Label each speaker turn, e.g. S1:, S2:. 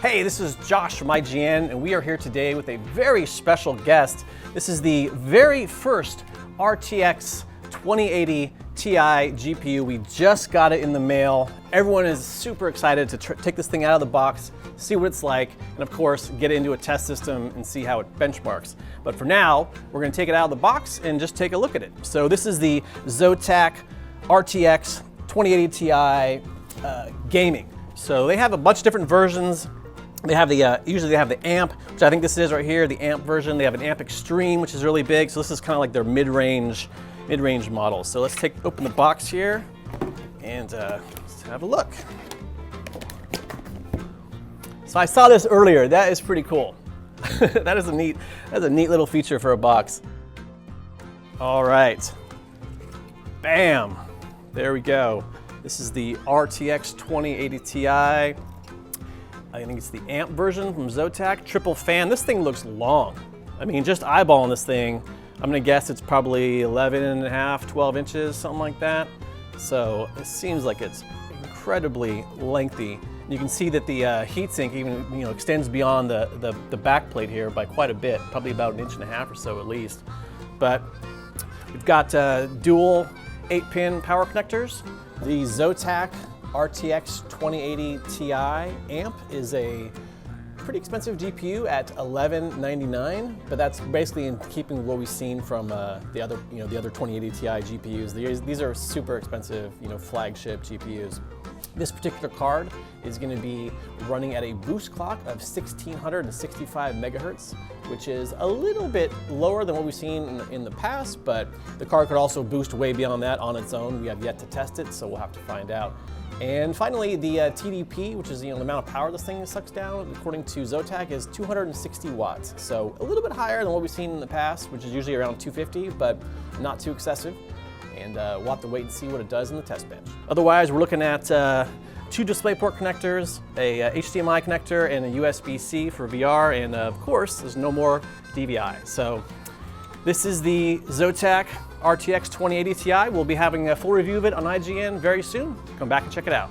S1: Hey, this is Josh from IGN, and we are here today with a very special guest. This is the very first RTX 2080 Ti GPU. We just got it in the mail. Everyone is super excited to take this thing out of the box, see what it's like, and of course, get it into a test system and see how it benchmarks. But for now, we're gonna take it out of the box and just take a look at it. So this is the Zotac RTX 2080 Ti gaming. So they have a bunch of different versions. They have the, usually they have the amp, which I think this is right here, the amp version. They have an amp extreme, which is really big. So this is kind of like their mid-range model. So let's open the box here and let's have a look. So I saw this earlier. That is pretty cool. That's a neat little feature for a box. All right, bam, there we go. This is the RTX 2080 Ti. I think it's the amp version from Zotac, triple fan. This thing looks long. I mean, just eyeballing this thing, I'm gonna guess it's probably 11 and a half, 12 inches, something like that. So it seems like it's incredibly lengthy. You can see that the heatsink even extends beyond the back plate here by quite a bit, probably about 1.5 inches or so at least. But we've got dual 8-pin power connectors. The Zotac RTX 2080 Ti amp is a pretty expensive GPU at $1199, but that's basically in keeping with what we've seen from the other 2080 Ti GPUs. These are super expensive, flagship GPUs. This particular card is going to be running at a boost clock of 1665 megahertz, which is a little bit lower than what we've seen in the past, but the card could also boost way beyond that on its own. We have yet to test it, so we'll have to find out. And finally, the TDP, which is the amount of power this thing sucks down, according to Zotac, is 260 watts. So a little bit higher than what we've seen in the past, which is usually around 250, but not too excessive. And we'll have to wait and see what it does in the test bench. Otherwise, we're looking at 2 DisplayPort connectors, a HDMI connector, and a USB-C for VR, and of course, there's no more DVI. So this is the Zotac RTX 2080 Ti. We'll be having a full review of it on IGN very soon. Come back and check it out.